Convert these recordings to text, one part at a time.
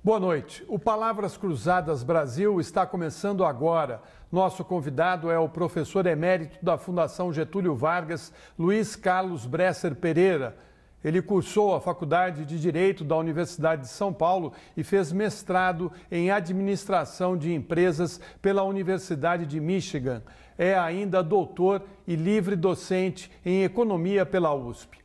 Boa noite. O Palavras Cruzadas Brasil está começando agora. Nosso convidado é o professor emérito da Fundação Getúlio Vargas, Luiz Carlos Bresser Pereira. Ele cursou a Faculdade de Direito da Universidade de São Paulo e fez mestrado em Administração de Empresas pela Universidade de Michigan. É ainda doutor e livre docente em Economia pela USP.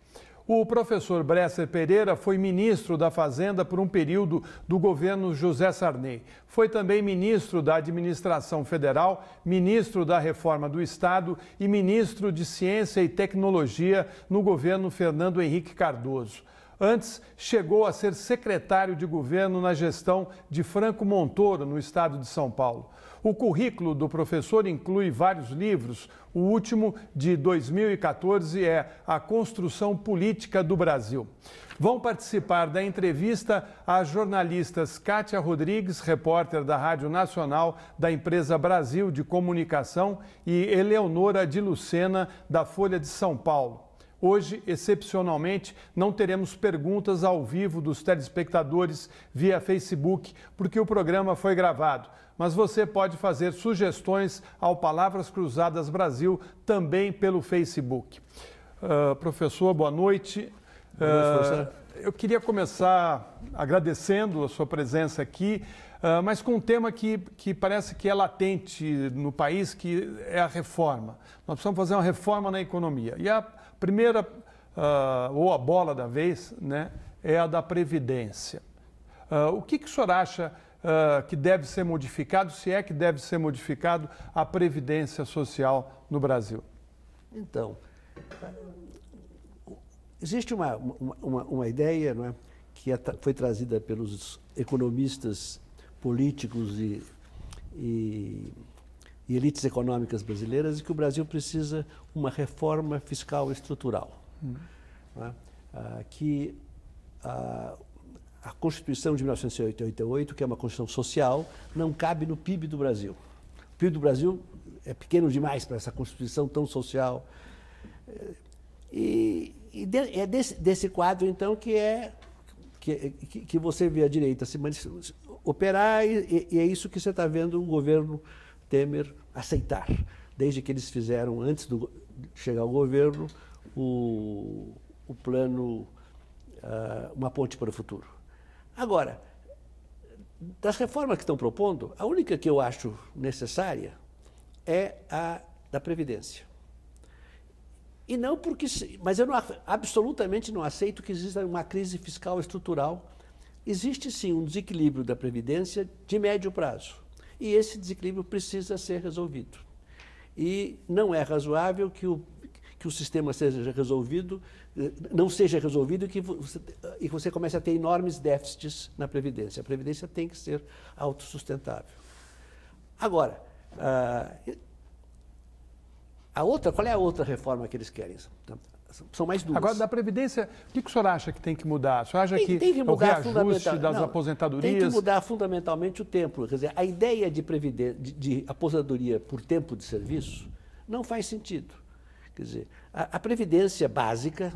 O professor Bresser Pereira foi ministro da Fazenda por um período do governo José Sarney. Foi também ministro da Administração Federal, ministro da Reforma do Estado e ministro de Ciência e Tecnologia no governo Fernando Henrique Cardoso. Antes, chegou a ser secretário de governo na gestão de Franco Montoro, no estado de São Paulo. O currículo do professor inclui vários livros. O último, de 2014, é A Construção Política do Brasil. Vão participar da entrevista as jornalistas Kátia Rodrigues, repórter da Rádio Nacional da empresa Brasil de Comunicação, e Eleonora de Lucena, da Folha de São Paulo. Hoje, excepcionalmente, não teremos perguntas ao vivo dos telespectadores via Facebook, porque o programa foi gravado. Mas você pode fazer sugestões ao Palavras Cruzadas Brasil também pelo Facebook. Professor, boa noite. Boa noite, professor. Eu queria começar agradecendo a sua presença aqui, mas com um tema que parece que é latente no país, que é a reforma. Nós precisamos fazer uma reforma na economia. E a primeira, ou a bola da vez, né, é a da Previdência. O que o senhor acha que deve ser modificado, se é que deve ser modificado a Previdência Social no Brasil? Então, existe uma ideia, não é, que foi trazida pelos economistas políticos e elites econômicas brasileiras, de que o Brasil precisa uma reforma fiscal estrutural. Não é? Que a Constituição de 1988, que é uma Constituição social, não cabe no PIB do Brasil. O PIB do Brasil é pequeno demais para essa Constituição tão social. É desse quadro, então, que você vê a direita se operar, e é isso que você está vendo o governo Temer aceitar, desde que eles fizeram, antes de chegar ao governo, o plano Uma Ponte para o Futuro. Agora, das reformas que estão propondo, a única que eu acho necessária é a da Previdência. E não porque, mas eu absolutamente não aceito que exista uma crise fiscal estrutural. Existe sim um desequilíbrio da Previdência de médio prazo. E esse desequilíbrio precisa ser resolvido. E não é razoável que o sistema seja resolvido, não seja resolvido e que você comece a ter enormes déficits na Previdência. A Previdência tem que ser autossustentável. Agora, qual é a outra reforma que eles querem? São mais duas. Agora, da Previdência, o que o senhor acha que tem que mudar? O senhor acha que mudar o reajuste das aposentadorias... Tem que mudar fundamentalmente o tempo. Quer dizer, a ideia de aposentadoria por tempo de serviço não faz sentido. Quer dizer, a Previdência básica,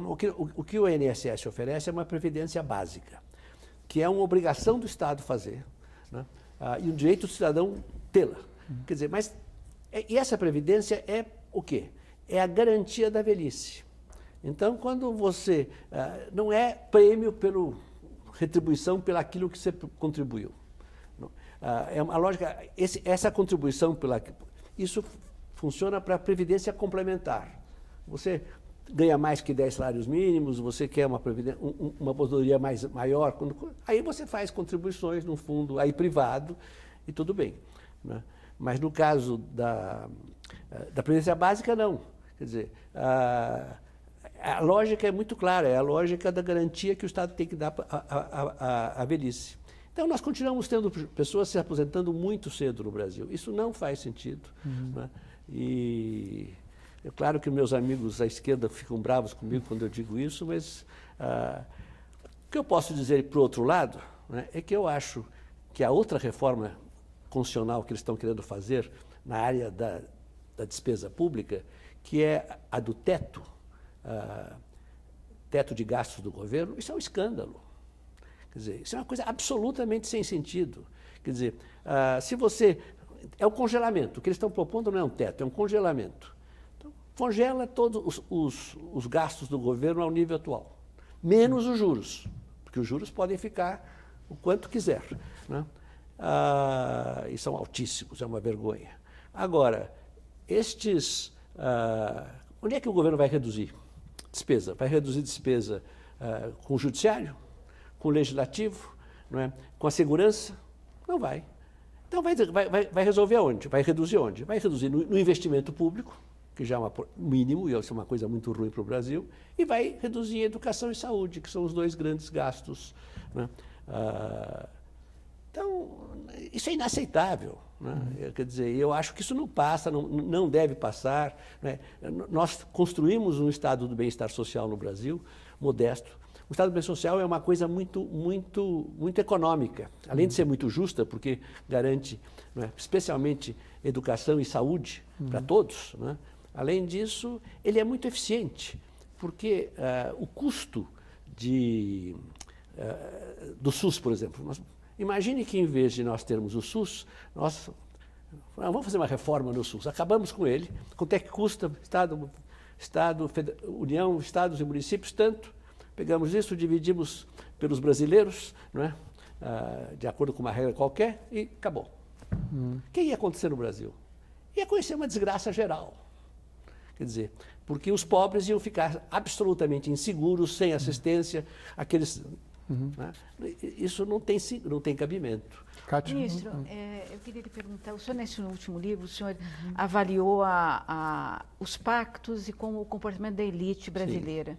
o que o INSS oferece é uma Previdência básica, que é uma obrigação do Estado fazer, né? E o direito do cidadão tê-la. Quer dizer, e essa Previdência é o quê? É a garantia da velhice. Então, quando você... não é prêmio retribuição pelaquilo que você contribuiu. É uma lógica... Essa contribuição isso funciona para a Previdência complementar. Você ganha mais que 10 salários mínimos, você quer uma aposentadoria maior, aí você faz contribuições num fundo aí privado e tudo bem, né? Mas no caso da Previdência Básica, não. Quer dizer, a lógica é muito clara, é a lógica da garantia que o Estado tem que dar à velhice. Então, nós continuamos tendo pessoas se aposentando muito cedo no Brasil. Isso não faz sentido. Né? E é claro que meus amigos à esquerda ficam bravos comigo quando eu digo isso, mas o que eu posso dizer, por outro lado, né, é que eu acho que a outra reforma constitucional que eles estão querendo fazer na área da despesa pública, que é a do teto de gastos do governo, isso é um escândalo. Quer dizer, isso é uma coisa absolutamente sem sentido. Quer dizer, se você... É o congelamento. O que eles estão propondo não é um teto, é um congelamento. Então, congela todos os gastos do governo ao nível atual, menos os juros, porque os juros podem ficar o quanto quiser, né? E são altíssimos, é uma vergonha. Agora, onde é que o governo vai reduzir despesa? Vai reduzir despesa com o judiciário, com o legislativo, não é? Com a segurança? Não vai. Então vai resolver aonde? Vai reduzir onde? Vai reduzir no investimento público, que já é um mínimo, e isso é uma coisa muito ruim para o Brasil, e vai reduzir em educação e saúde, que são os dois grandes gastos, né? Então, isso é inaceitável, né? Quer dizer, eu acho que isso não passa, não deve passar, né? Nós construímos um estado do bem-estar social no Brasil, modesto. O estado do bem-estar social é uma coisa muito econômica, além de ser muito justa, porque garante, né, especialmente educação e saúde para todos, né? Além disso, ele é muito eficiente, porque o custo do SUS, por exemplo, imagine que em vez de nós termos o SUS, vamos fazer uma reforma no SUS, acabamos com ele, quanto é que custa União, estados e municípios, tanto, pegamos isso, dividimos pelos brasileiros, não é? De acordo com uma regra qualquer, e acabou. O que ia acontecer no Brasil? Ia acontecer uma desgraça geral. Quer dizer, porque os pobres iam ficar absolutamente inseguros, sem assistência, aqueles... Né? Isso não tem cabimento. Kátia? Ministro, eu queria lhe perguntar, o senhor nesse último livro, o senhor avaliou os pactos e com o comportamento da elite brasileira.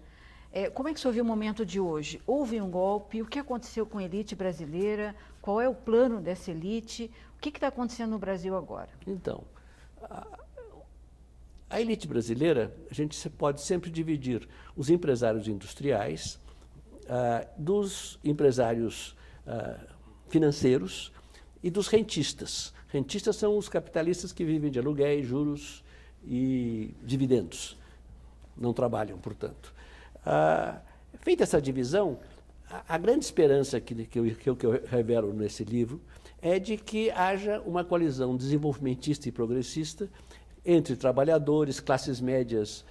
Como é que o senhor viu o momento de hoje? Houve um golpe, o que aconteceu com a elite brasileira? Qual é o plano dessa elite? O que está acontecendo no Brasil agora? Então, a elite brasileira, a gente pode sempre dividir os empresários industriais dos empresários financeiros e dos rentistas. Rentistas são os capitalistas que vivem de aluguéis, juros e dividendos. Não trabalham, portanto. Feita essa divisão, a grande esperança que eu revelo nesse livro é de que haja uma coalizão desenvolvimentista e progressista entre trabalhadores, classes médias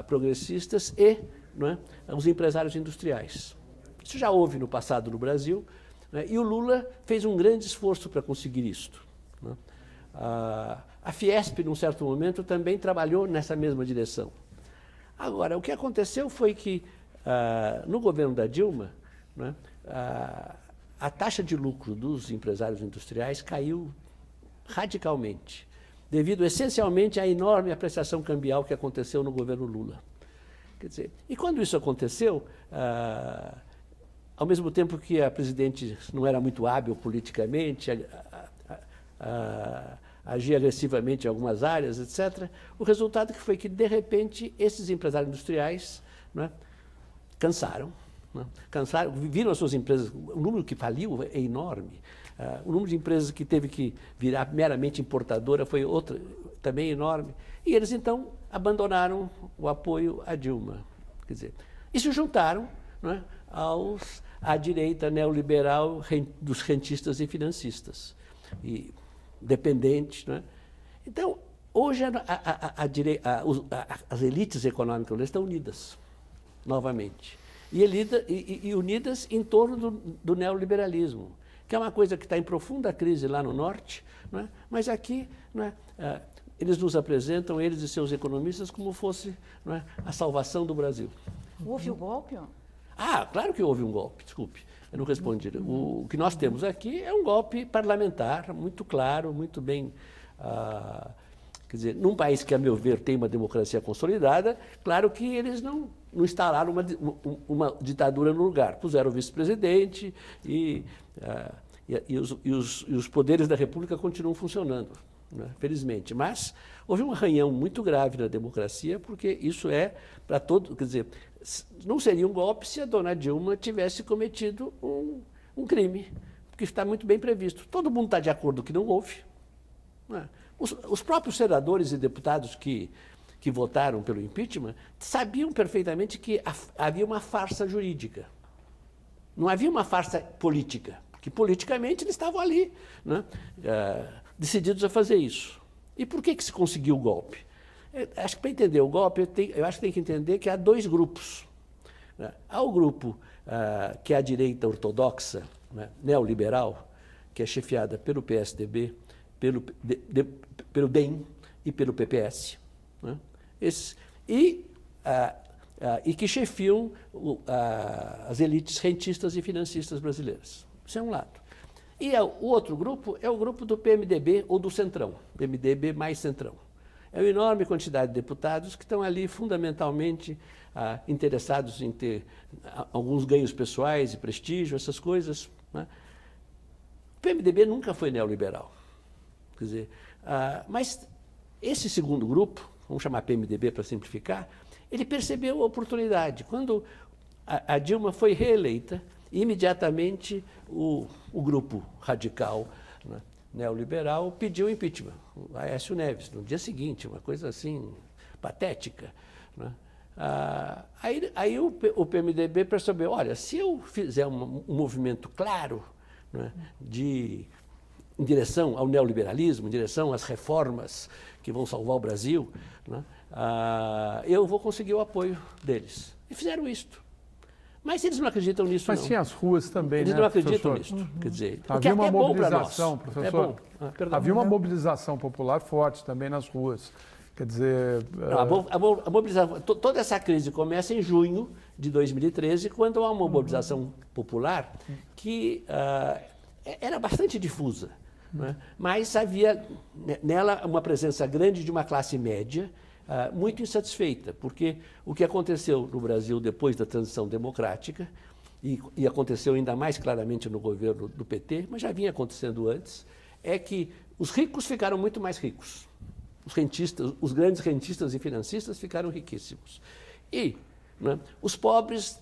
progressistas e, não é, os empresários industriais. Isso já houve no passado no Brasil, né, e o Lula fez um grande esforço para conseguir isto, né? A Fiesp, num certo momento, também trabalhou nessa mesma direção. Agora, o que aconteceu foi que, no governo da Dilma, né, a taxa de lucro dos empresários industriais caiu radicalmente, devido essencialmente à enorme apreciação cambial que aconteceu no governo Lula. Quer dizer, e quando isso aconteceu, ao mesmo tempo que a presidente não era muito hábil politicamente, agia agressivamente em algumas áreas, etc., o resultado foi que, de repente, esses empresários industriais, né, cansaram, viram as suas empresas, o número que faliu é enorme, o número de empresas que teve que virar meramente importadora foi também enorme, e eles, então, abandonaram o apoio à Dilma. Quer dizer, e se juntaram, né, à direita neoliberal dos rentistas e financistas, e dependentes, né? Então, hoje as elites econômicas estão unidas, novamente, e unidas em torno do neoliberalismo, que é uma coisa que está em profunda crise lá no norte, né? Mas aqui, né, eles nos apresentam, eles e seus economistas, como fosse, né, a salvação do Brasil. Houve o golpe? Claro que houve um golpe, desculpe, eu não respondi. O que nós temos aqui é um golpe parlamentar, muito claro, muito bem... quer dizer, num país que, a meu ver, tem uma democracia consolidada, claro que eles não instalaram uma ditadura no lugar. Puseram o vice-presidente e os poderes da República continuam funcionando, né, felizmente. Mas houve um arranhão muito grave na democracia, porque isso é para todos... Quer dizer, não seria um golpe se a dona Dilma tivesse cometido um crime, porque está muito bem previsto. Todo mundo está de acordo que não houve, né? Os próprios senadores e deputados que votaram pelo impeachment sabiam perfeitamente que havia uma farsa jurídica. Não havia uma farsa política, porque politicamente eles estavam ali, né, decididos a fazer isso. E por que se conseguiu o golpe? Acho que para entender o golpe, eu acho que tem que entender que há dois grupos. Né? Há o grupo que é a direita ortodoxa, né, neoliberal, que é chefiada pelo PSDB, pelo DEM e pelo PPS. Né? E que chefiam as elites rentistas e financistas brasileiras. Isso é um lado. E o outro grupo é o grupo do PMDB ou do Centrão, PMDB mais Centrão. É uma enorme quantidade de deputados que estão ali fundamentalmente interessados em ter alguns ganhos pessoais e prestígio, essas coisas. Né? O PMDB nunca foi neoliberal. Quer dizer, mas esse segundo grupo, vamos chamar PMDB para simplificar, ele percebeu a oportunidade. Quando a Dilma foi reeleita, imediatamente o grupo radical, né, neoliberal pediu impeachment. O Aécio Neves, no dia seguinte, uma coisa assim patética. Né? Aí o PMDB percebeu, olha, se eu fizer um movimento claro, né, em direção ao neoliberalismo, em direção às reformas que vão salvar o Brasil, né, eu vou conseguir o apoio deles. E fizeram isto. Mas eles não acreditam nisso, Mas não. tinha as ruas também, eles né, não acreditam professor? nisso. Quer dizer, havia uma mobilização, nós. professor. Havia uma mobilização popular forte também nas ruas. Quer dizer... Não, a mobilização, toda essa crise começa em junho de 2013, quando há uma mobilização popular que era bastante difusa. Né? Mas havia nela uma presença grande de uma classe média, muito insatisfeita, porque o que aconteceu no Brasil depois da transição democrática, e aconteceu ainda mais claramente no governo do PT, mas já vinha acontecendo antes, é que os ricos ficaram muito mais ricos. Os grandes rentistas e financistas ficaram riquíssimos. E, né, os pobres,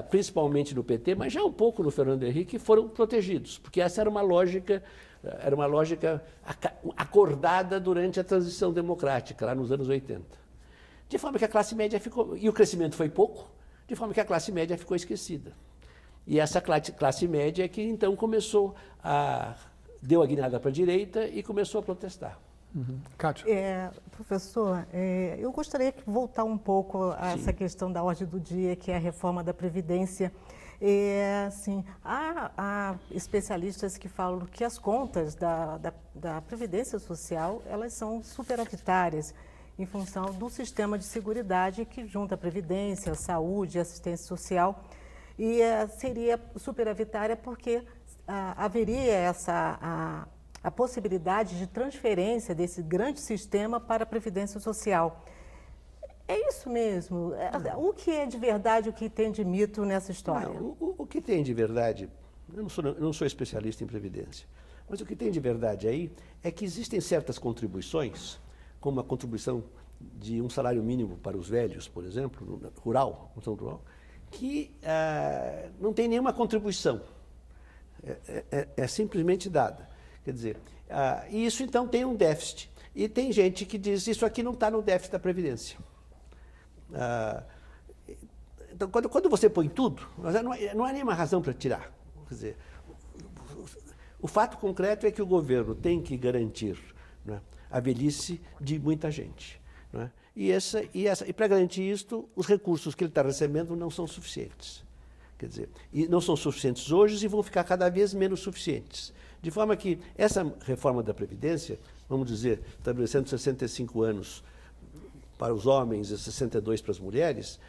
principalmente no PT, mas já um pouco no Fernando Henrique, foram protegidos, porque essa era uma lógica acordada durante a transição democrática, lá nos anos 80. De forma que a classe média ficou... E o crescimento foi pouco, de forma que a classe média ficou esquecida. E essa classe média é que, então, deu a guinada para a direita e começou a protestar. Cátia. Professor, eu gostaria de voltar um pouco a essa questão da ordem do dia, que é a reforma da Previdência. Assim, há especialistas que falam que as contas da Previdência Social, elas são superavitárias em função do sistema de seguridade que junta a Previdência, a saúde, a assistência social, e seria superavitária porque haveria a possibilidade de transferência desse grande sistema para a Previdência Social. É isso mesmo? O que é de verdade, o que tem de mito nessa história? Não, o que tem de verdade, eu não sou especialista em Previdência, mas o que tem de verdade aí é que existem certas contribuições, como a contribuição de um salário mínimo para os velhos, por exemplo, rural, que não tem nenhuma contribuição, é simplesmente dada. Quer dizer, e isso então tem um déficit. E tem gente que diz isso aqui não está no déficit da Previdência. Então, quando você põe tudo, não há nenhuma razão para tirar. Quer dizer, o fato concreto é que o governo tem que garantir, né, a velhice de muita gente. Né? E para garantir isto, os recursos que ele está recebendo não são suficientes. Quer dizer, e não são suficientes hoje e vão ficar cada vez menos suficientes. De forma que essa reforma da Previdência, vamos dizer, estabelecendo 65 anos para os homens e 62 para as mulheres,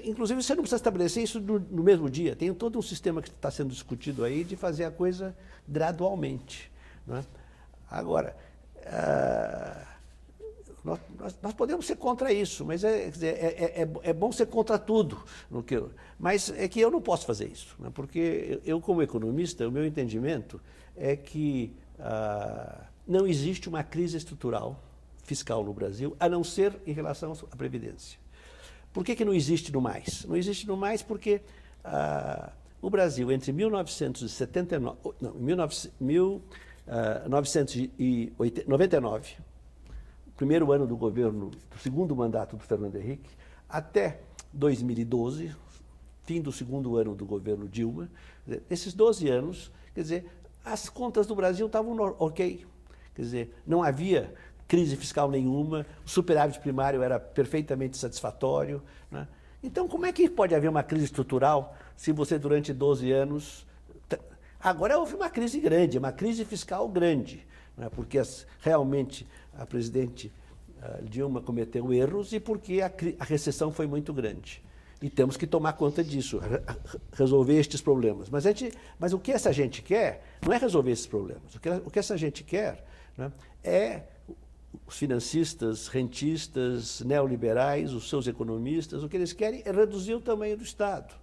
inclusive você não precisa estabelecer isso no mesmo dia. Tem todo um sistema que está sendo discutido aí de fazer a coisa gradualmente. Não é? Agora, nós podemos ser contra isso, mas é bom ser contra tudo. Mas é que eu não posso fazer isso, né? Porque eu, como economista, o meu entendimento é que não existe uma crise estrutural fiscal no Brasil, a não ser em relação à Previdência. Por que não existe no mais? Não existe no mais porque o Brasil, entre 1999, primeiro ano do governo, do segundo mandato do Fernando Henrique, até 2012, fim do segundo ano do governo Dilma. Esses 12 anos, quer dizer, as contas do Brasil estavam ok. Quer dizer, não havia crise fiscal nenhuma, o superávit primário era perfeitamente satisfatório, né? Então, como é que pode haver uma crise estrutural se você, durante 12 anos... Agora houve uma crise grande, uma crise fiscal grande, né? Porque realmente a presidente Dilma cometeu erros e porque a recessão foi muito grande. E temos que tomar conta disso, resolver estes problemas. Mas o que essa gente quer não é resolver esses problemas. O que essa gente quer, né, é os financistas, rentistas, neoliberais, os seus economistas, o que eles querem é reduzir o tamanho do Estado.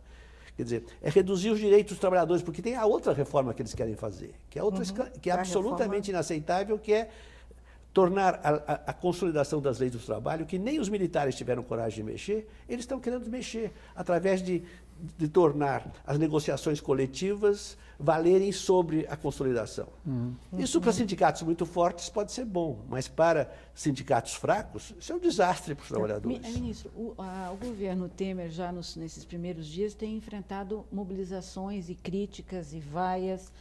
Quer dizer, é reduzir os direitos dos trabalhadores, porque tem a outra reforma que eles querem fazer, que é absolutamente inaceitável, que é tornar a consolidação das leis do trabalho, que nem os militares tiveram coragem de mexer, eles estão querendo mexer, através de tornar as negociações coletivas valerem sobre a consolidação. Isso para sindicatos muito fortes pode ser bom, mas para sindicatos fracos, isso é um desastre para os trabalhadores. Ministro, o governo Temer, já nesses primeiros dias, tem enfrentado mobilizações e críticas e vaias,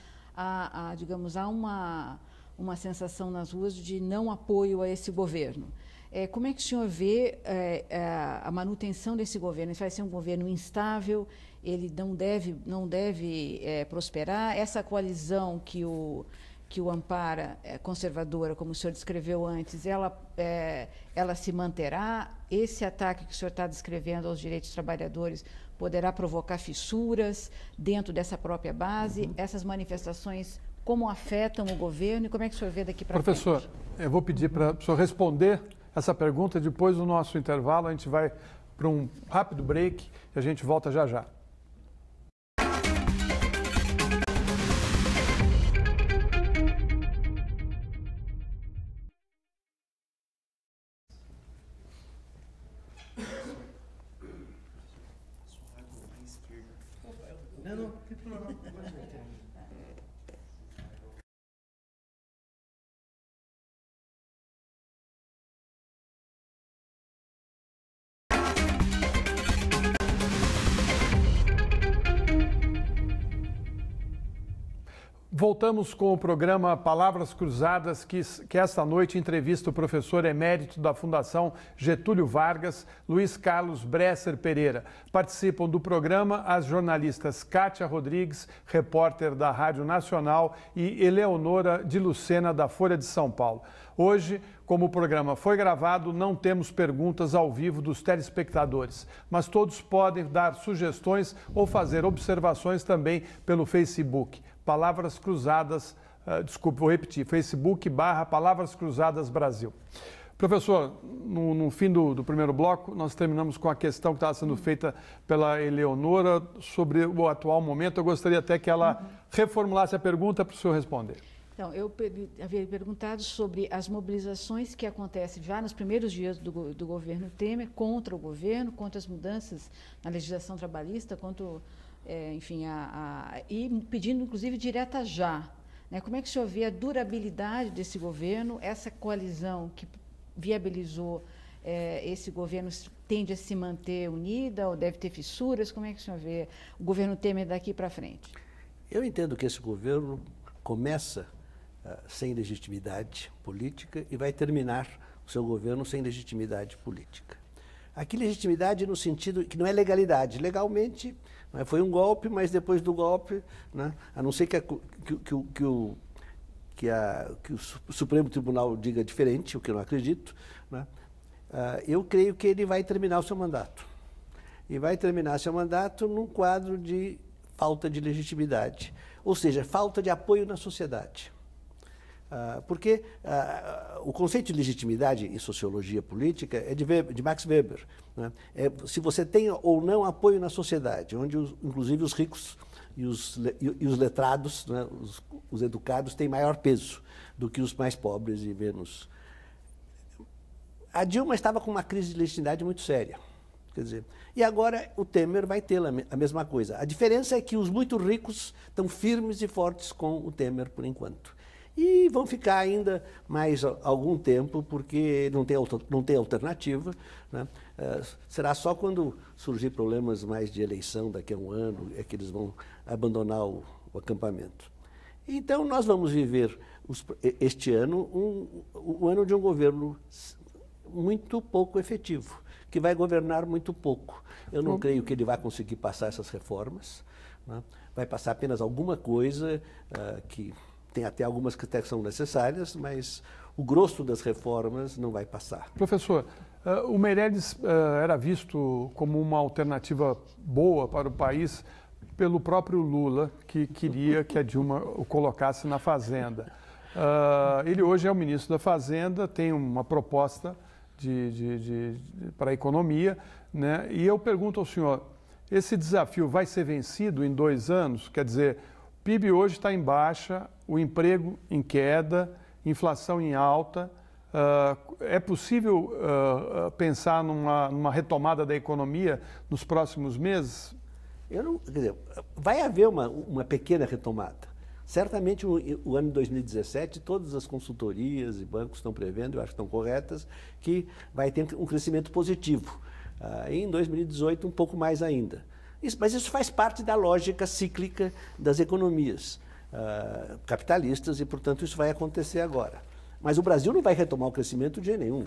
digamos, há uma sensação nas ruas de não apoio a esse governo. Como é que o senhor vê a manutenção desse governo? Ele vai ser um governo instável, ele não deve prosperar? Essa coalizão que o ampara, conservadora, como o senhor descreveu antes, ela se manterá? Esse ataque que o senhor está descrevendo aos direitos dos trabalhadores poderá provocar fissuras dentro dessa própria base? Essas manifestações, como afetam o governo e como é que o senhor vê daqui para frente? Professor, eu vou pedir para o senhor responder essa pergunta. Depois do nosso intervalo, a gente vai para um rápido break e a gente volta já já. Voltamos com o programa Palavras Cruzadas, que esta noite entrevista o professor emérito da Fundação Getúlio Vargas, Luiz Carlos Bresser Pereira. Participam do programa as jornalistas Kátia Rodrigues, repórter da Rádio Nacional, e Eleonora de Lucena, da Folha de São Paulo. Hoje, como o programa foi gravado, não temos perguntas ao vivo dos telespectadores, mas todos podem dar sugestões ou fazer observações também pelo Facebook. Palavras Cruzadas, vou repetir, Facebook/Palavras Cruzadas Brasil. Professor, no fim do primeiro bloco, nós terminamos com a questão que estava sendo feita pela Eleonora sobre o atual momento. Eu gostaria até que ela reformulasse a pergunta para o senhor responder. Então, eu havia perguntado sobre as mobilizações que acontecem já nos primeiros dias do governo Temer contra o governo, contra as mudanças na legislação trabalhista, contra, enfim, e pedindo, inclusive, direta já. Né? Como é que o senhor vê a durabilidade desse governo, essa coalizão que viabilizou esse governo tende a se manter unida ou deve ter fissuras? Como é que o senhor vê o governo Temer daqui para frente? Eu entendo que esse governo começa sem legitimidade política e vai terminar o seu governo sem legitimidade política. Aqui legitimidade no sentido que não é legalidade. Legalmente, né, foi um golpe, mas depois do golpe, né, a não ser que o Supremo Tribunal diga diferente, o que eu não acredito, né, eu creio que ele vai terminar o seu mandato. E vai terminar seu mandato num quadro de falta de legitimidade, ou seja, falta de apoio na sociedade. Porque o conceito de legitimidade em sociologia política é de Max Weber. Né? Se você tem ou não apoio na sociedade, onde inclusive os ricos e os letrados, né, os educados, têm maior peso do que os mais pobres e menos. A Dilma estava com uma crise de legitimidade muito séria. Quer dizer, e agora o Temer vai ter a mesma coisa. A diferença é que os muito ricos estão firmes e fortes com o Temer por enquanto. E vão ficar ainda mais algum tempo, porque não tem alternativa, né? Será só quando surgir problemas mais de eleição daqui a um ano é que eles vão abandonar o acampamento. Então, nós vamos viver este ano o ano de um governo muito pouco efetivo, que vai governar muito pouco. Eu não creio que ele vai conseguir passar essas reformas, né? Vai passar apenas alguma coisa que tem até algumas que até são necessárias, mas o grosso das reformas não vai passar. Professor, o Meirelles era visto como uma alternativa boa para o país pelo próprio Lula, que queria que a Dilma o colocasse na Fazenda. Ele hoje é o ministro da Fazenda, tem uma proposta para a economia, né? E eu pergunto ao senhor, esse desafio vai ser vencido em 2 anos? Quer dizer, o PIB hoje está em baixa, o emprego em queda, inflação em alta. É possível pensar numa retomada da economia nos próximos meses? Quer dizer, vai haver uma pequena retomada. Certamente o ano de 2017, todas as consultorias e bancos estão prevendo, eu acho que estão corretas, que vai ter um crescimento positivo. Em 2018, um pouco mais ainda. Mas isso faz parte da lógica cíclica das economias capitalistas e, portanto, isso vai acontecer agora. Mas o Brasil não vai retomar o crescimento de jeito nenhum.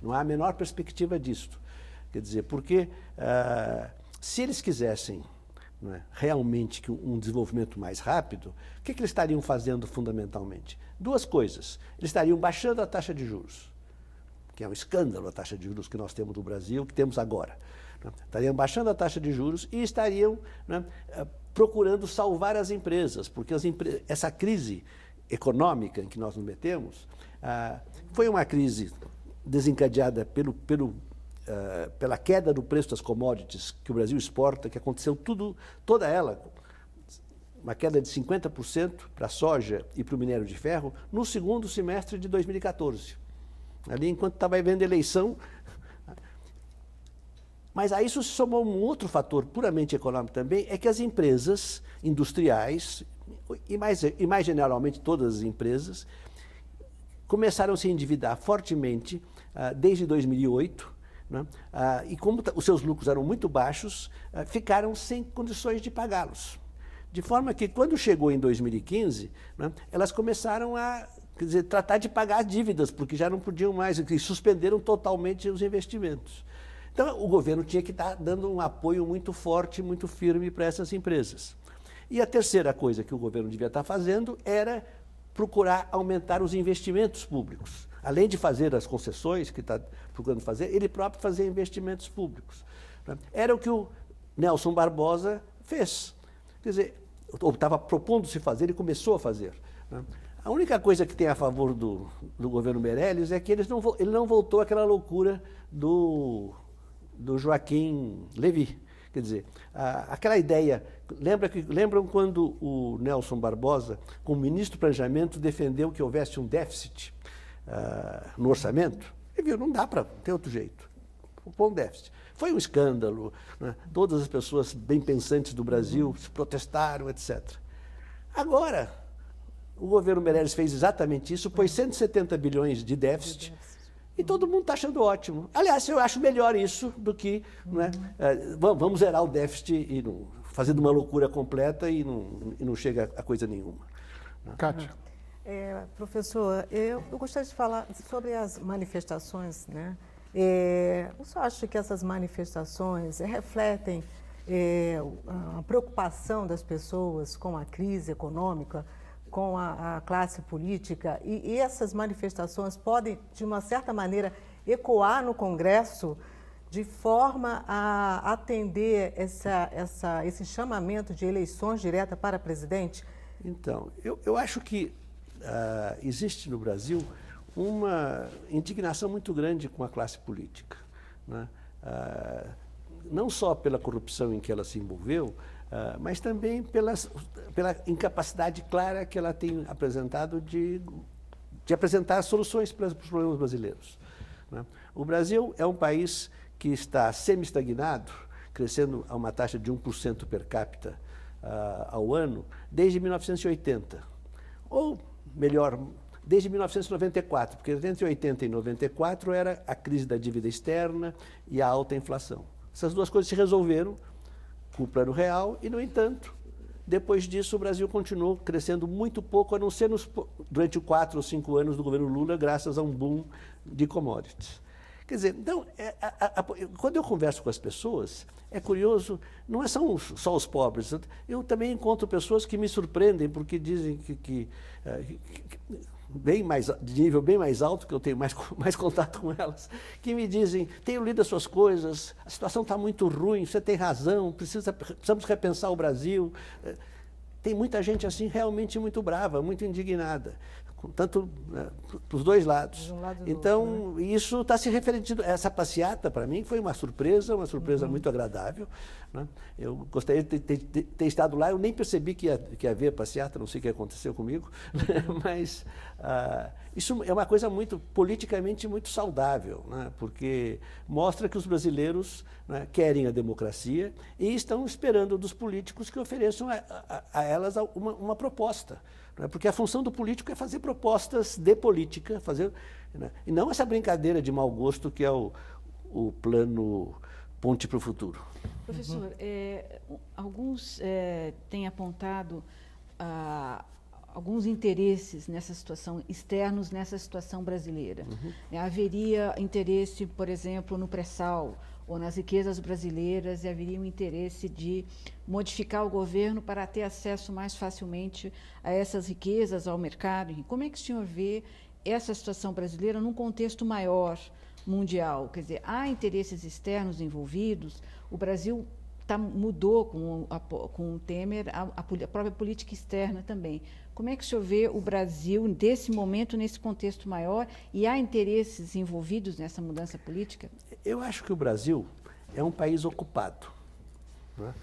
Não há a menor perspectiva disso. Quer dizer, porque se eles quisessem realmente um desenvolvimento mais rápido, o que eles estariam fazendo fundamentalmente? 2 coisas. Eles estariam baixando a taxa de juros, que é um escândalo a taxa de juros que nós temos no Brasil, que temos agora. Estariam baixando a taxa de juros e estariam procurando salvar as empresas, porque essa crise econômica em que nós nos metemos foi uma crise desencadeada pela queda do preço das commodities que o Brasil exporta, que aconteceu toda ela, uma queda de 50% para a soja e para o minério de ferro, no segundo semestre de 2014. Ali, enquanto estava havendo eleição. Mas a isso se somou um outro fator puramente econômico também, é que as empresas industriais, e mais generalmente todas as empresas, começaram a se endividar fortemente desde 2008, né? E como os seus lucros eram muito baixos, ficaram sem condições de pagá-los. De forma que, quando chegou em 2015, né, elas começaram a tratar de pagar as dívidas, porque já não podiam mais, e suspenderam totalmente os investimentos. Então, o governo tinha que estar dando um apoio muito forte, muito firme para essas empresas. E a terceira coisa que o governo devia estar fazendo era procurar aumentar os investimentos públicos. Além de fazer as concessões que está procurando fazer, ele próprio fazer investimentos públicos. Era o que o Nelson Barbosa fez. Quer dizer, ou estava propondo se fazer e começou a fazer. A única coisa que tem a favor do governo Meirelles é que ele não voltou àquela loucura do Joaquim Levy. Quer dizer, aquela ideia... Lembram quando o Nelson Barbosa, como ministro do Planejamento, defendeu que houvesse um déficit no orçamento? Ele viu, não dá para ter outro jeito. Pôr um déficit. Foi um escândalo, né? Todas as pessoas bem pensantes do Brasil se protestaram, etc. Agora, o governo Meirelles fez exatamente isso, pôs 170 bilhões de déficit, e todo mundo está achando ótimo. Aliás, eu acho melhor isso do que vamos zerar o déficit e fazendo uma loucura completa e não chega a coisa nenhuma. Kátia. Professor, eu gostaria de falar sobre as manifestações, né? O senhor acha que essas manifestações refletem a preocupação das pessoas com a crise econômica, com a classe política, e essas manifestações podem, de uma certa maneira, ecoar no Congresso de forma a atender esse chamamento de eleições diretas para presidente? Então, eu acho que existe no Brasil uma indignação muito grande com a classe política, né? Não só pela corrupção em que ela se envolveu, mas também pela incapacidade clara que ela tem apresentado de apresentar soluções para os problemas brasileiros, né? O Brasil é um país que está semi-estagnado, crescendo a uma taxa de 1% per capita ao ano, desde 1980. Ou melhor desde 1994, porque entre 80 e 94 era a crise da dívida externa e a alta inflação. Essas duas coisas se resolveram com o Plano Real e, no entanto, depois disso o Brasil continuou crescendo muito pouco, a não ser durante 4 ou 5 anos do governo Lula, graças a um boom de commodities. Quer dizer, então, quando eu converso com as pessoas, é curioso, não são só os pobres, eu também encontro pessoas que me surpreendem, porque dizem que de nível bem mais alto, que eu tenho mais contato com elas, que me dizem, tenho lido as suas coisas, a situação está muito ruim, você tem razão, precisamos repensar o Brasil. Tem muita gente assim realmente muito brava, muito indignada, tanto para os dois lados. Então, isso está se referindo. Essa passeata, para mim, foi uma surpresa muito agradável. Né? Eu gostaria de ter estado lá, eu nem percebi que ia haver passeata, não sei o que aconteceu comigo, mas isso é uma coisa politicamente muito saudável, né? Porque mostra que os brasileiros, né, querem a democracia e estão esperando dos políticos que ofereçam a elas uma proposta. Porque a função do político é fazer propostas de política, né? E não essa brincadeira de mau gosto que é o plano Ponte para o Futuro. Professor, alguns têm apontado alguns interesses nessa situação, externos nessa situação brasileira. Haveria interesse, por exemplo, no pré-sal, ou nas riquezas brasileiras, e haveria um interesse de modificar o governo para ter acesso mais facilmente a essas riquezas, ao mercado. Como é que o senhor vê essa situação brasileira num contexto maior, mundial? Quer dizer, há interesses externos envolvidos, o Brasil mudou com o Temer a própria política externa também. Como é que o senhor vê o Brasil, desse momento, nesse contexto maior, e há interesses envolvidos nessa mudança política? Eu acho que o Brasil é um país ocupado, né?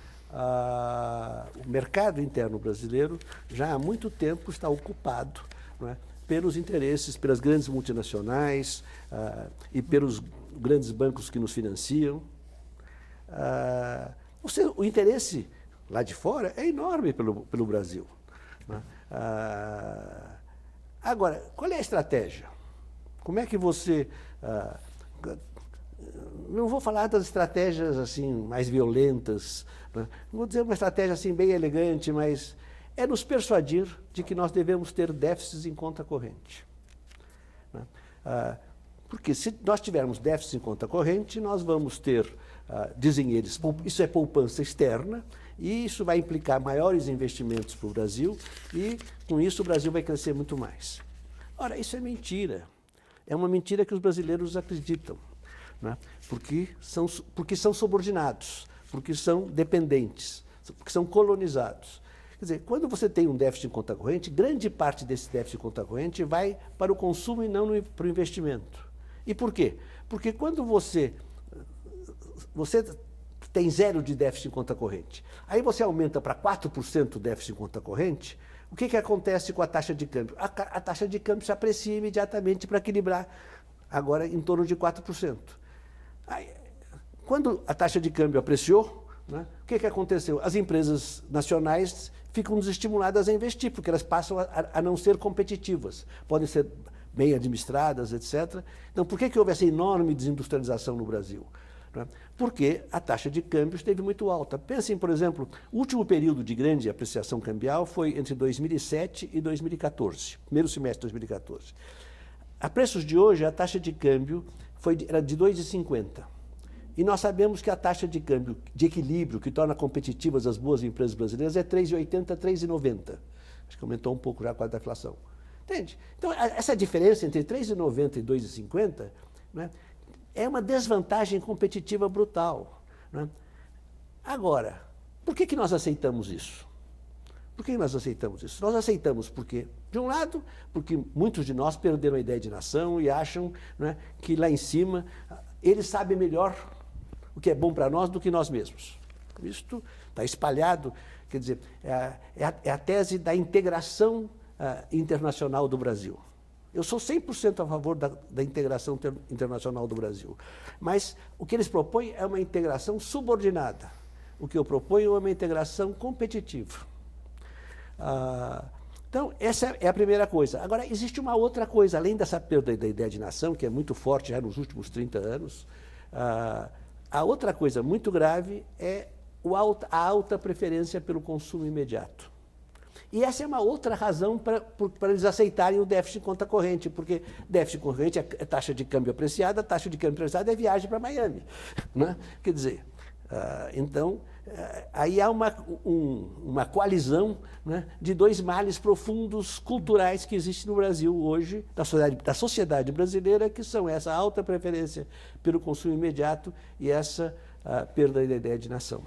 O mercado interno brasileiro já há muito tempo está ocupado, né, pelos interesses, pelas grandes multinacionais e pelos grandes bancos que nos financiam. O interesse lá de fora é enorme pelo Brasil, né? Agora, qual é a estratégia? Como é que você... não vou falar das estratégias assim mais violentas, né? Vou dizer uma estratégia assim bem elegante, mas é nos persuadir de que nós devemos ter déficits em conta corrente, né? Porque se nós tivermos déficits em conta corrente, nós vamos ter, dizem eles, isso é poupança externa, e isso vai implicar maiores investimentos para o Brasil, e com isso o Brasil vai crescer muito mais. Ora, isso é mentira. É uma mentira que os brasileiros acreditam, né? Porque são subordinados, porque são dependentes, porque são colonizados. Quer dizer, quando você tem um déficit em conta corrente, grande parte desse déficit em conta corrente vai para o consumo e não para o investimento. E por quê? Porque quando você tem 0 de déficit em conta corrente, aí você aumenta para 4% o déficit em conta corrente, o que acontece com a taxa de câmbio? A taxa de câmbio se aprecia imediatamente para equilibrar, agora em torno de 4%. Aí, quando a taxa de câmbio apreciou, né, o que aconteceu? As empresas nacionais ficam desestimuladas a investir, porque elas passam a não ser competitivas. Podem ser bem administradas, etc. Então, por que houve essa enorme desindustrialização no Brasil? Porque a taxa de câmbio esteve muito alta. Pensem, por exemplo, o último período de grande apreciação cambial foi entre 2007 e 2014, primeiro semestre de 2014. A preços de hoje, a taxa de câmbio era de 2,50. E nós sabemos que a taxa de câmbio de equilíbrio, que torna competitivas as boas empresas brasileiras, é 3,80, 3,90. Acho que aumentou um pouco já com a da inflação. Entende? Então, essa diferença entre 3,90 e 2,50, né, é uma desvantagem competitiva brutal, né? Agora, por que nós aceitamos isso? Por que nós aceitamos isso? Nós aceitamos porque, de um lado, porque muitos de nós perderam a ideia de nação e acham, né, que lá em cima eles sabem melhor o que é bom para nós do que nós mesmos. Isto está espalhado, quer dizer, é a tese da integração internacional do Brasil. Eu sou 100% a favor da integração internacional do Brasil. Mas o que eles propõem é uma integração subordinada. O que eu proponho é uma integração competitiva. Então, essa é a primeira coisa. Agora, existe uma outra coisa, além dessa perda da ideia de nação, que é muito forte já nos últimos 30 anos, a outra coisa muito grave é a alta preferência pelo consumo imediato. E essa é uma outra razão para eles aceitarem o déficit em conta corrente, porque déficit corrente é taxa de câmbio apreciada, taxa de câmbio apreciada é viagem para Miami. Né? Quer dizer, então, aí há uma coalizão, né, de dois males profundos culturais que existem no Brasil hoje, da sociedade brasileira, que são essa alta preferência pelo consumo imediato e essa perda da ideia de nação.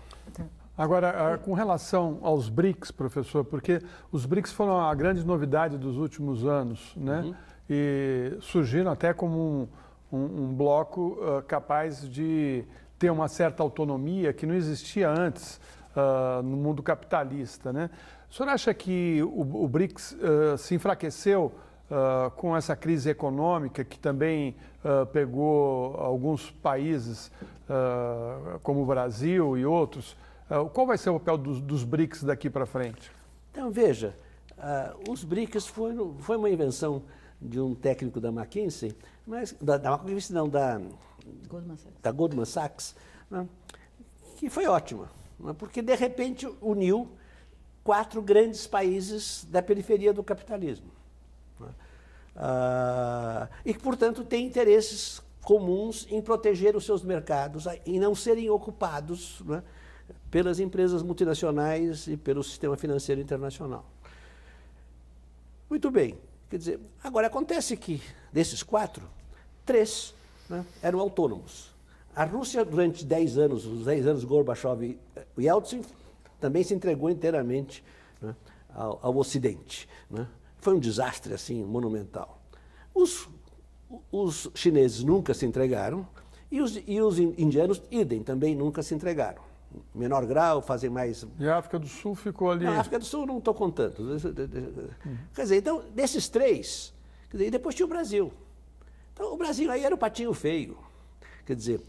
Agora, com relação aos BRICS, professor, porque os BRICS foram a grande novidade dos últimos anos, né? E surgiram até como um bloco capaz de ter uma certa autonomia que não existia antes no mundo capitalista, né? O senhor acha que o BRICS se enfraqueceu com essa crise econômica que também pegou alguns países como o Brasil e outros? Qual vai ser o papel dos BRICS daqui para frente? Então, veja, os BRICS foi uma invenção de um técnico da McKinsey, mas, da Goldman Sachs, né, que foi ótima, né, porque, de repente, uniu 4 grandes países da periferia do capitalismo. Né, e que, portanto, têm interesses comuns em proteger os seus mercados e não serem ocupados, né, pelas empresas multinacionais e pelo sistema financeiro internacional. Muito bem. Quer dizer, agora acontece que, desses 4, 3, né, eram autônomos. A Rússia, durante 10 anos, os 10 anos Gorbachev e Yeltsin, também se entregou inteiramente, né, ao Ocidente. Né? Foi um desastre, assim, monumental. Os chineses nunca se entregaram e os indianos, idem, também nunca se entregaram. Em menor grau, fazem mais... E a África do Sul ficou ali... Não, a África do Sul não estou contando. Quer dizer, então, desses 3, quer dizer, e depois tinha o Brasil. Então, o Brasil aí era o patinho feio. Quer dizer,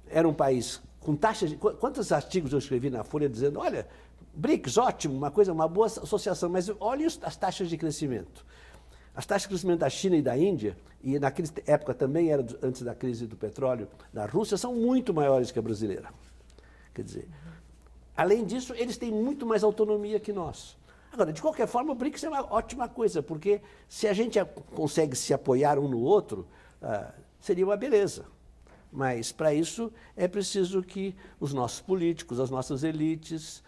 era um país com taxas de... Quantos artigos eu escrevi na Folha dizendo, olha, BRICS, ótimo, uma boa associação, mas olha as taxas de crescimento. As taxas de crescimento da China e da Índia, e naquela época também era antes da crise do petróleo da Rússia, são muito maiores que a brasileira. Quer dizer, além disso, eles têm muito mais autonomia que nós. Agora, de qualquer forma, o BRICS é uma ótima coisa, porque se a gente consegue se apoiar um no outro, seria uma beleza. Mas, para isso, é preciso que os nossos políticos, as nossas elites,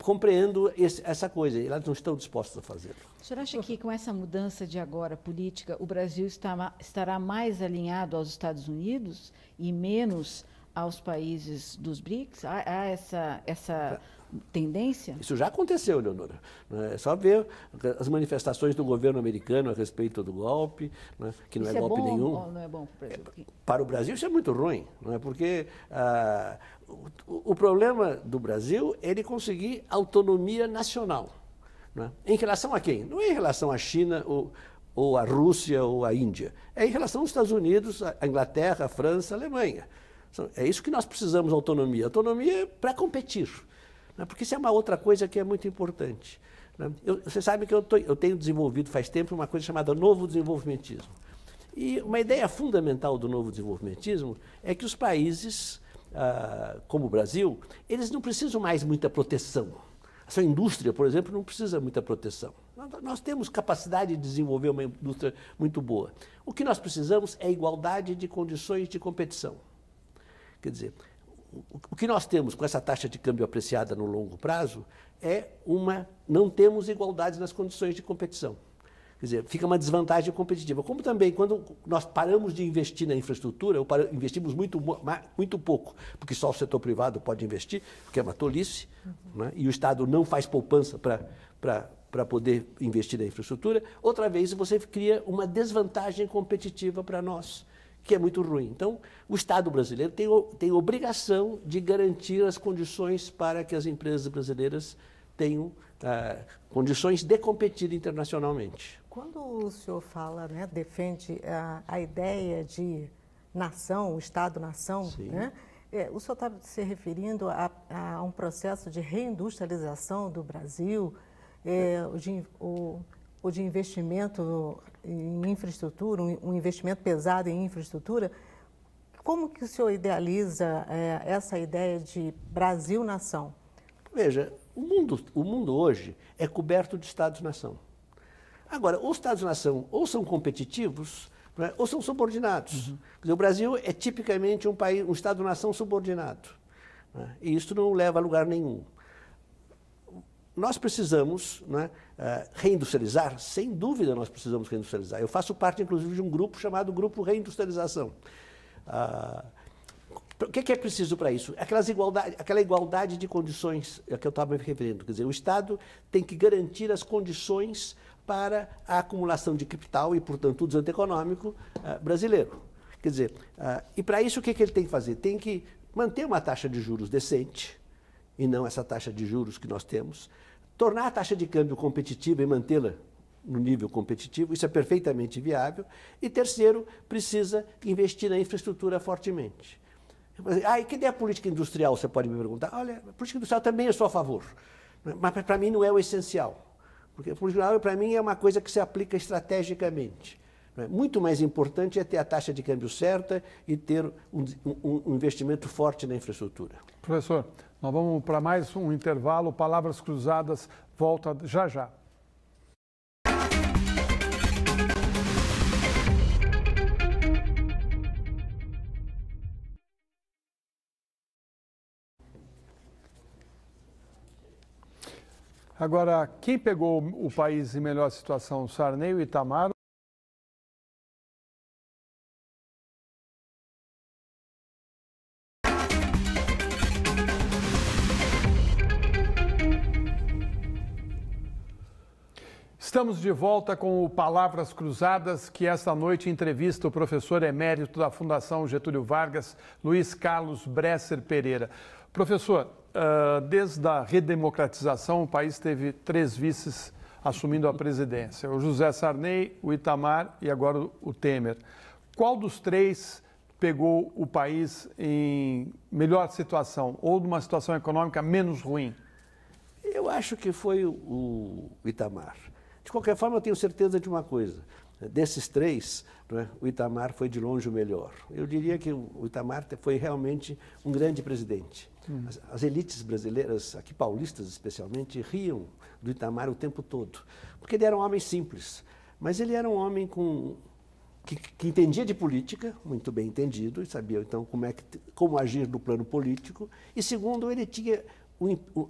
compreendam essa coisa, e elas não estão dispostas a fazê-lo. O senhor acha que, com essa mudança de agora política, o Brasil estará mais alinhado aos Estados Unidos e menos aos países dos BRICS? Há essa tendência? Isso já aconteceu, Leonora. É só ver as manifestações do governo americano a respeito do golpe, né, que não isso é golpe bom, nenhum. Ou não é bom para o Brasil? Para o Brasil isso é muito ruim, não é? Porque o problema do Brasil é ele conseguir autonomia nacional. Não é? Em relação a quem? Não é em relação à China ou à Rússia ou à Índia. É em relação aos Estados Unidos, à Inglaterra, à França, à Alemanha. É isso que nós precisamos, autonomia. Autonomia para competir. Né? Porque isso é uma outra coisa que é muito importante. Né? Você sabe que eu tenho desenvolvido faz tempo uma coisa chamada novo desenvolvimentismo. E uma ideia fundamental do novo desenvolvimentismo é que os países, como o Brasil, eles não precisam mais muita proteção. A sua indústria, por exemplo, não precisa muita proteção. Nós temos capacidade de desenvolver uma indústria muito boa. O que nós precisamos é igualdade de condições de competição. Quer dizer, o que nós temos com essa taxa de câmbio apreciada no longo prazo é não temos igualdade nas condições de competição. Quer dizer, fica uma desvantagem competitiva. Como também, quando nós paramos de investir na infraestrutura, ou investimos muito pouco, porque só o setor privado pode investir, porque é uma tolice, né? E o Estado não faz poupança para poder investir na infraestrutura, outra vez você cria uma desvantagem competitiva para nós, que é muito ruim. Então, o Estado brasileiro tem obrigação de garantir as condições para que as empresas brasileiras tenham condições de competir internacionalmente. Quando o senhor fala, né, defende a ideia de nação, Estado-nação, né, o senhor está se referindo a um processo de reindustrialização do Brasil, o de investimento em infraestrutura, um investimento pesado em infraestrutura. Como que o senhor idealiza essa ideia de Brasil-nação? Veja, o mundo hoje é coberto de Estados-nação. Agora, os Estados-nação ou são competitivos, né, ou são subordinados. Quer dizer, o Brasil é tipicamente um Estado-nação subordinado. Né, e isso não leva a lugar nenhum. Nós precisamos, né, reindustrializar, sem dúvida nós precisamos reindustrializar. Eu faço parte, inclusive, de um grupo chamado Grupo Reindustrialização. O que é preciso para isso? Aquela igualdade de condições a que eu estava me referindo. Quer dizer, o Estado tem que garantir as condições para a acumulação de capital e, portanto, o desenvolvimento econômico brasileiro. Quer dizer, e para isso o que ele tem que fazer? Tem que manter uma taxa de juros decente, e não essa taxa de juros que nós temos, tornar a taxa de câmbio competitiva e mantê-la no nível competitivo, isso é perfeitamente viável. E terceiro, precisa investir na infraestrutura fortemente. E cadê a política industrial, você pode me perguntar? Olha, a política industrial também eu sou a favor, mas para mim não é o essencial. Porque a política industrial, para mim, é uma coisa que se aplica estrategicamente. Muito mais importante é ter a taxa de câmbio certa e ter um investimento forte na infraestrutura. Professor, nós vamos para mais um intervalo. Palavras Cruzadas volta já já. Agora, quem pegou o país em melhor situação, Sarney ou Itamar? Estamos de volta com o Palavras Cruzadas, que esta noite entrevista o professor emérito da Fundação Getúlio Vargas, Luiz Carlos Bresser Pereira. Professor, desde a redemocratização, o país teve 3 vices assumindo a presidência: o José Sarney, o Itamar e agora o Temer. Qual dos 3 pegou o país em melhor situação ou numa situação econômica menos ruim? Eu acho que foi o Itamar. De qualquer forma, eu tenho certeza de uma coisa. Desses 3, né, o Itamar foi de longe o melhor. Eu diria que o Itamar foi realmente um grande presidente. As elites brasileiras, aqui paulistas especialmente, riam do Itamar o tempo todo, porque ele era um homem simples, mas ele era um homem que entendia de política, muito bem entendido, e sabia então como agir no plano político, e segundo, ele tinha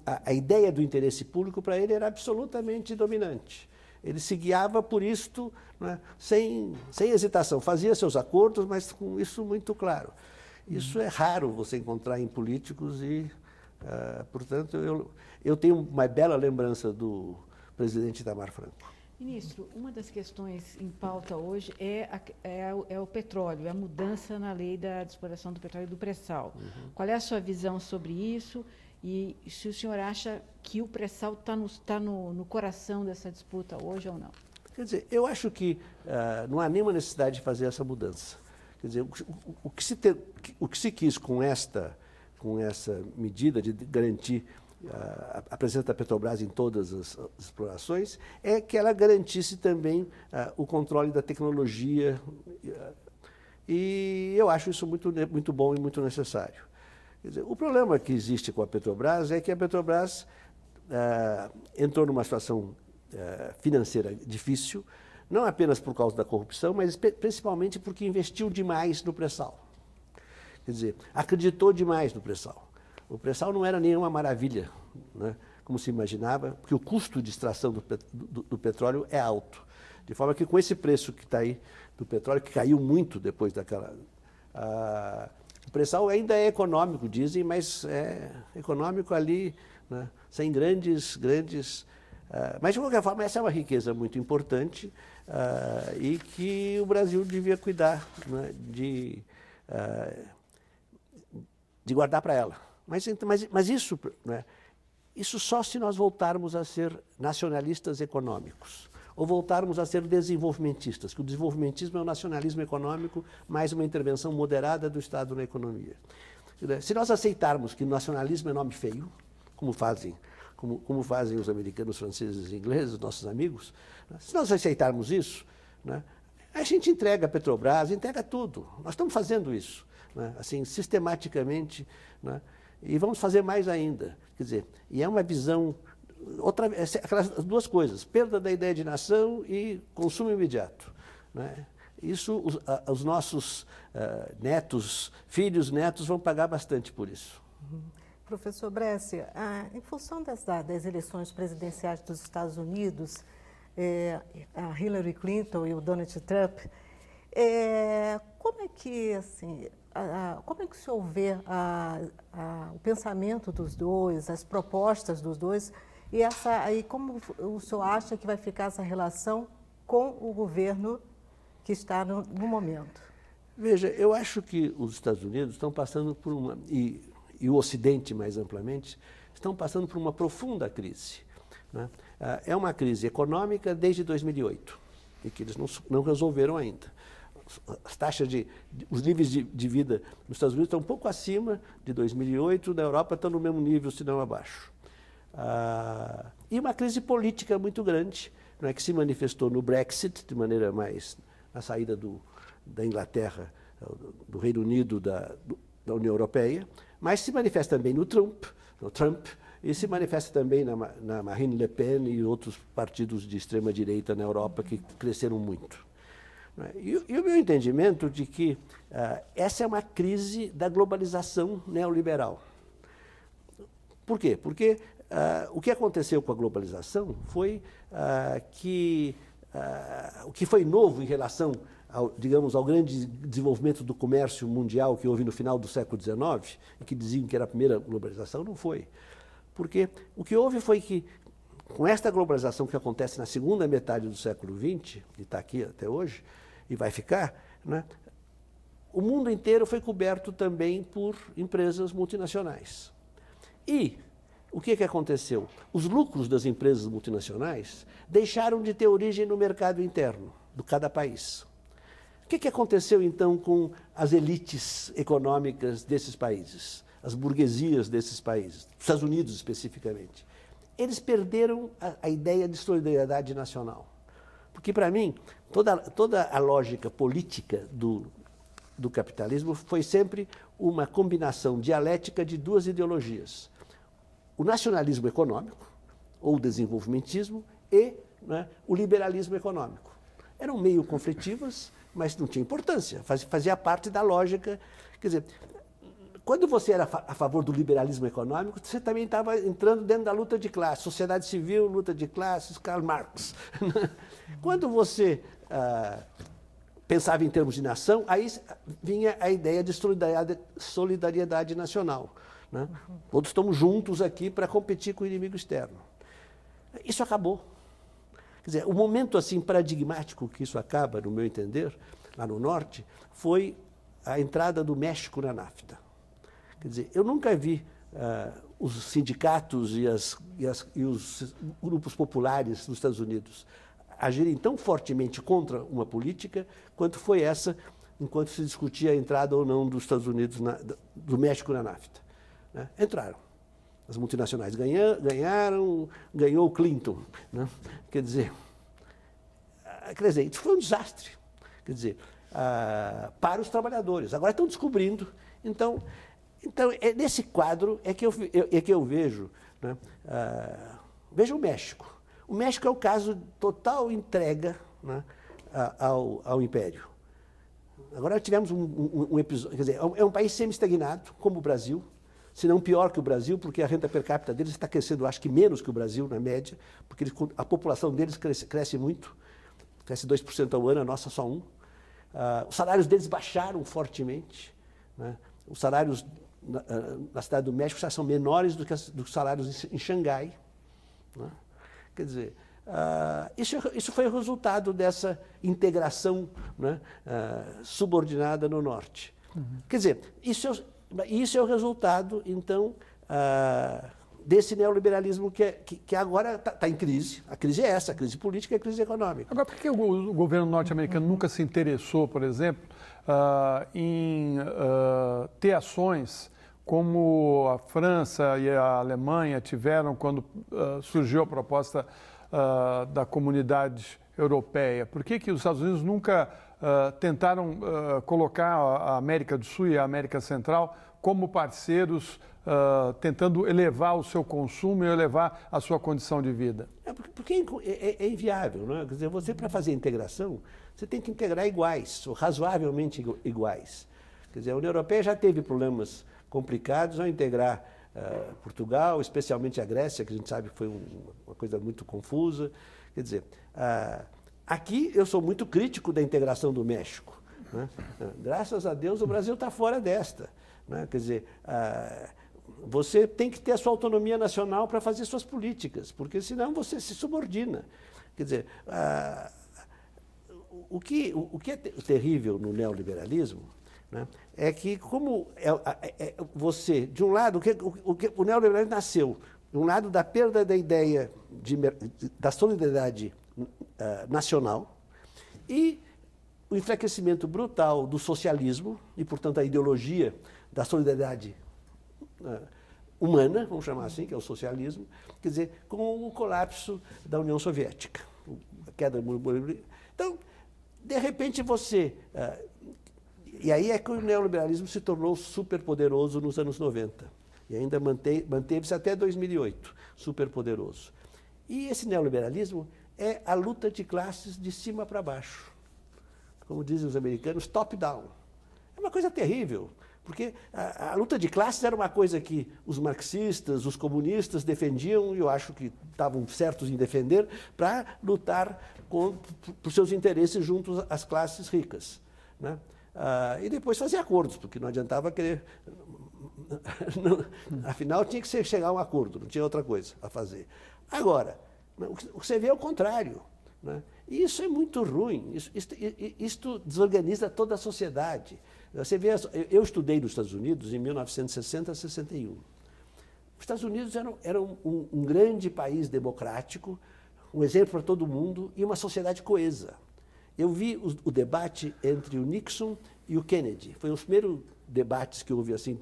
a ideia do interesse público para ele era absolutamente dominante. Ele se guiava por isto, né, sem hesitação, fazia seus acordos, mas com isso muito claro. Isso é raro você encontrar em políticos e, portanto, eu tenho uma bela lembrança do presidente Itamar Franco. Ministro, uma das questões em pauta hoje é o petróleo, a mudança na lei da exploração do petróleo e do pré-sal. Qual é a sua visão sobre isso? E se o senhor acha que o pré-sal está no coração dessa disputa hoje ou não? Quer dizer, eu acho que não há nenhuma necessidade de fazer essa mudança. Quer dizer, o que se quis com essa medida de garantir a presença da Petrobras em todas as explorações é que ela garantisse também o controle da tecnologia. E eu acho isso muito bom e muito necessário. Quer dizer, o problema que existe com a Petrobras é que a Petrobras entrou numa situação financeira difícil, não apenas por causa da corrupção, mas principalmente porque investiu demais no pré-sal. Quer dizer, acreditou demais no pré-sal. O pré-sal não era nenhuma maravilha, né, como se imaginava, porque o custo de extração do petróleo é alto. De forma que com esse preço que está aí do petróleo, que caiu muito depois daquela... o pré-sal ainda é econômico, dizem, mas é econômico ali, né, sem grandes... mas, de qualquer forma, essa é uma riqueza muito importante e que o Brasil devia cuidar, né, de guardar para ela. Mas isso, né, isso só se nós voltarmos a ser nacionalistas econômicos ou voltarmos a ser desenvolvimentistas, que o desenvolvimentismo é o nacionalismo econômico mais uma intervenção moderada do Estado na economia. Se nós aceitarmos que o nacionalismo é nome feio, como fazem como fazem os americanos, franceses e ingleses, nossos amigos, né? Se nós aceitarmos isso, né, a gente entrega a Petrobras, entrega tudo. Nós estamos fazendo isso, né, assim, sistematicamente, né, e vamos fazer mais ainda. Quer dizer, e é uma visão, aquelas duas coisas, perda da ideia de nação e consumo imediato, né? Isso, os nossos netos, filhos, netos vão pagar bastante por isso. Professor Bresser, em função das eleições presidenciais dos Estados Unidos, a Hillary Clinton e o Donald Trump, como é que, assim, como é que o senhor vê o pensamento dos dois, as propostas dos dois, e como o senhor acha que vai ficar essa relação com o governo que está no momento? Veja, eu acho que os Estados Unidos estão passando por e o Ocidente mais amplamente, estão passando por uma profunda crise, né? É uma crise econômica desde 2008, e que eles não resolveram ainda. As taxas os níveis de vida nos Estados Unidos estão um pouco acima de 2008, na Europa estão no mesmo nível, se não abaixo. E uma crise política muito grande, né, que se manifestou no Brexit, de maneira mais na saída da Inglaterra, do Reino Unido, da União Europeia, mas se manifesta também no Trump, e se manifesta também na Marine Le Pen e outros partidos de extrema-direita na Europa que cresceram muito. E o meu entendimento de que essa é uma crise da globalização neoliberal. Por quê? Porque o que aconteceu com a globalização foi que o que foi novo em relação ao grande desenvolvimento do comércio mundial que houve no final do século XIX, e que diziam que era a primeira globalização, não foi. Porque o que houve foi que, com esta globalização que acontece na segunda metade do século XX, e está aqui até hoje, e vai ficar, né, o mundo inteiro foi coberto também por empresas multinacionais. E o que aconteceu? Os lucros das empresas multinacionais deixaram de ter origem no mercado interno de cada país. O que aconteceu, então, com as elites econômicas desses países, as burguesias desses países, Estados Unidos especificamente? Eles perderam a ideia de solidariedade nacional. Porque, para mim, toda a lógica política do capitalismo foi sempre uma combinação dialética de duas ideologias. O nacionalismo econômico, ou o desenvolvimentismo, e, né, o liberalismo econômico. Eram meio conflitivas, mas não tinha importância, fazia parte da lógica. Quer dizer, quando você era a favor do liberalismo econômico, você também estava entrando dentro da luta de classes, sociedade civil, luta de classes, Karl Marx. Quando você pensava em termos de nação, aí vinha a ideia de solidariedade nacional, né? Todos estamos juntos aqui para competir com o inimigo externo. Isso acabou. Quer dizer, o momento assim paradigmático que isso acaba, no meu entender, lá no norte, foi a entrada do México na NAFTA. Quer dizer, eu nunca vi os sindicatos e os grupos populares nos Estados Unidos agirem tão fortemente contra uma política quanto foi essa, enquanto se discutia a entrada ou não dos Estados Unidos, do México na NAFTA, né? Entraram. As multinacionais ganharam, ganhou o Clinton, né? Quer dizer, isso foi um desastre. Quer dizer, para os trabalhadores. Agora estão descobrindo. Então nesse quadro é que eu vejo, né? Veja o México. O México é o caso de total entrega, né, ao império. Agora tivemos um episódio, quer dizer, é um país semi-estagnado, como o Brasil, se não pior que o Brasil, porque a renda per capita deles está crescendo, acho que menos que o Brasil, na média, porque a população deles cresce muito, cresce 2% ao ano, a nossa só 1%. Os salários deles baixaram fortemente, né? Os salários na cidade do México já são menores do que os salários em Xangai, né? Quer dizer, isso foi o resultado dessa integração, né, subordinada no norte. Uhum. Quer dizer, isso é o resultado, então, desse neoliberalismo que agora está em crise. A crise é essa, a crise política e a crise econômica. Agora, por que o governo norte-americano nunca se interessou, por exemplo, em ter ações como a França e a Alemanha tiveram quando surgiu a proposta da comunidade europeia? Por que os Estados Unidos nunca tentaram colocar a América do Sul e a América Central como parceiros, tentando elevar o seu consumo e elevar a sua condição de vida? Porque é inviável, não é? Quer dizer, você, para fazer integração, você tem que integrar iguais, ou razoavelmente iguais. Quer dizer, a União Europeia já teve problemas complicados ao integrar Portugal, especialmente a Grécia, que a gente sabe que foi uma coisa muito confusa. Quer dizer, aqui eu sou muito crítico da integração do México, né? Graças a Deus o Brasil está fora desta, né? Quer dizer, você tem que ter a sua autonomia nacional para fazer suas políticas, porque senão você se subordina. Quer dizer, o que é terrível no neoliberalismo, né, é que como você, de um lado, o neoliberalismo nasceu, de um lado, da perda da ideia da solidariedade nacional e o enfraquecimento brutal do socialismo e, portanto, a ideologia da solidariedade humana, vamos chamar assim, que é o socialismo, quer dizer, com o colapso da União Soviética, a queda do muro. Então, de repente, você... E aí é que o neoliberalismo se tornou superpoderoso nos anos 90. E ainda manteve-se até 2008, superpoderoso. E esse neoliberalismo é a luta de classes de cima para baixo. Como dizem os americanos, top-down. É uma coisa terrível, porque a luta de classes era uma coisa que os marxistas, os comunistas defendiam, e eu acho que estavam certos em defender, para lutar por seus interesses junto às classes ricas, né? E depois fazer acordos, porque não adiantava querer... Afinal, tinha que chegar a um acordo, não tinha outra coisa a fazer. Agora, o que você vê é o contrário, né? E isso é muito ruim, isso desorganiza toda a sociedade. Você vê, eu estudei nos Estados Unidos em 1960 a 61. Os Estados Unidos eram um grande país democrático, um exemplo para todo mundo e uma sociedade coesa. Eu vi o debate entre o Nixon e o Kennedy. Foi um dos primeiros debates que houve assim,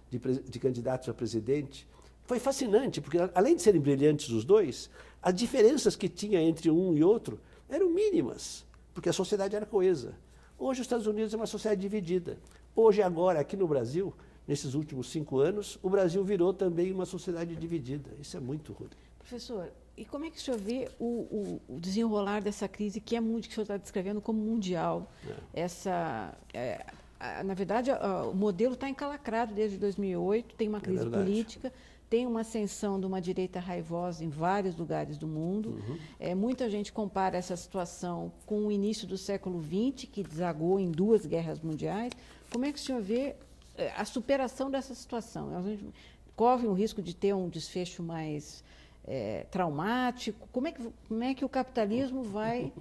de candidatos a presidente. Foi fascinante, porque além de serem brilhantes os dois, as diferenças que tinha entre um e outro eram mínimas, porque a sociedade era coesa. Hoje os Estados Unidos é uma sociedade dividida. Hoje, agora, aqui no Brasil, nesses últimos 5 anos, o Brasil virou também uma sociedade dividida. Isso é muito ruim. Professor, e como é que o senhor vê o desenrolar dessa crise que o senhor está descrevendo como mundial? Na verdade, o modelo está encalacrado desde 2008, tem uma crise política, tem uma ascensão de uma direita raivosa em vários lugares do mundo. Muita gente compara essa situação com o início do século XX, que desagou em 2 guerras mundiais. Como é que o senhor vê a superação dessa situação? A gente corre o risco de ter um desfecho mais traumático? Como é que o capitalismo vai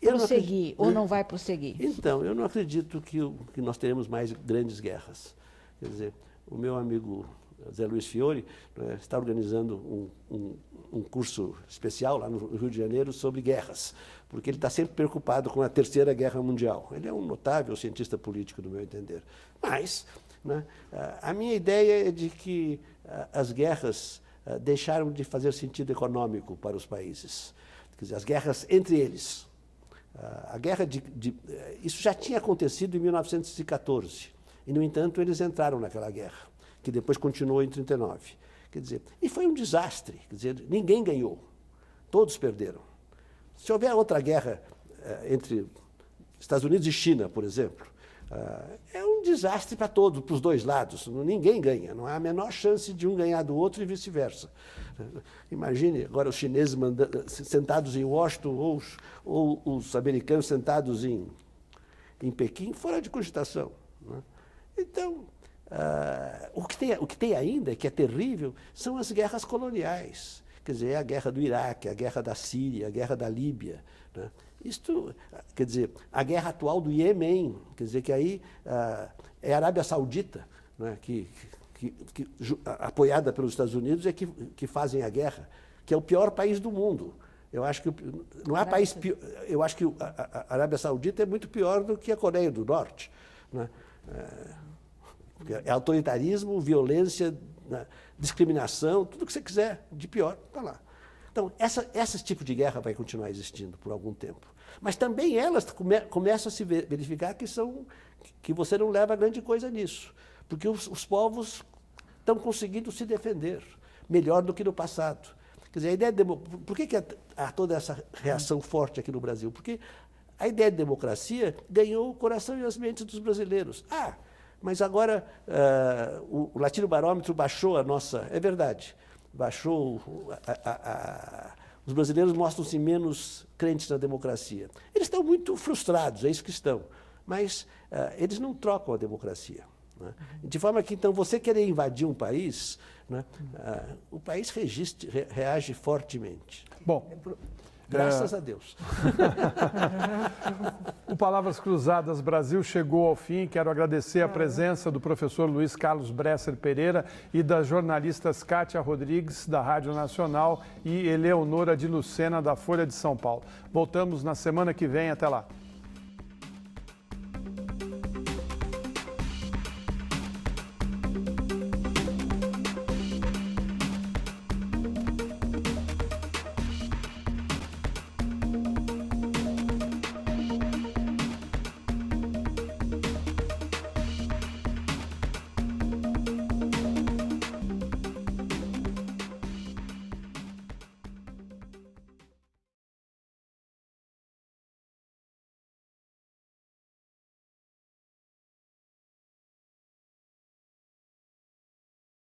prosseguir ou não vai prosseguir? Então, eu não acredito que nós teremos mais grandes guerras. Quer dizer, o meu amigo Zé Luiz Fiore, né, está organizando um curso especial lá no Rio de Janeiro sobre guerras, porque ele está sempre preocupado com a Terceira Guerra Mundial. Ele é um notável cientista político, no meu entender. Mas, né, a minha ideia é de que as guerras deixaram de fazer sentido econômico para os países. Quer dizer, as guerras entre eles. A guerra isso já tinha acontecido em 1914, e, no entanto, eles entraram naquela guerra, que depois continuou em 1939. Quer dizer, e foi um desastre, quer dizer, ninguém ganhou, todos perderam. Se houver outra guerra entre Estados Unidos e China, por exemplo, é um desastre para todos, para os dois lados, ninguém ganha, não há a menor chance de um ganhar do outro e vice-versa. Imagine agora os chineses sentados em Washington ou os americanos sentados em Pequim, fora de cogitação, né? Então, o que tem ainda, que é terrível, são as guerras coloniais. Quer dizer, a guerra do Iraque, a guerra da Síria, a guerra da Líbia, né? Isto, quer dizer, a guerra atual do Iêmen, quer dizer que aí é a Arábia Saudita, né, apoiada pelos Estados Unidos, é que fazem a guerra, que é o pior país do mundo. Eu acho que não há país pior, eu acho que a Arábia Saudita é muito pior do que a Coreia do Norte, né? É autoritarismo, violência, né, discriminação, tudo que você quiser de pior, está lá. Então, esse tipo de guerra vai continuar existindo por algum tempo. Mas também elas começam a se verificar que você não leva grande coisa nisso. Porque os povos estão conseguindo se defender melhor do que no passado. Quer dizer, a ideia de, por que há toda essa reação forte aqui no Brasil? Porque a ideia de democracia ganhou o coração e as mentes dos brasileiros. Ah, mas agora o Latino Barômetro baixou a nossa... É verdade, baixou... os brasileiros mostram-se menos crentes na democracia. Eles estão muito frustrados, é isso que estão. Mas eles não trocam a democracia. Né? De forma que, então, você querer invadir um país, né, o país reage fortemente. Bom, graças a Deus. O Palavras Cruzadas Brasil chegou ao fim. Quero agradecer a presença do professor Luiz Carlos Bresser Pereira e das jornalistas Kátia Rodrigues, da Rádio Nacional, e Eleonora de Lucena, da Folha de São Paulo. Voltamos na semana que vem. Até lá.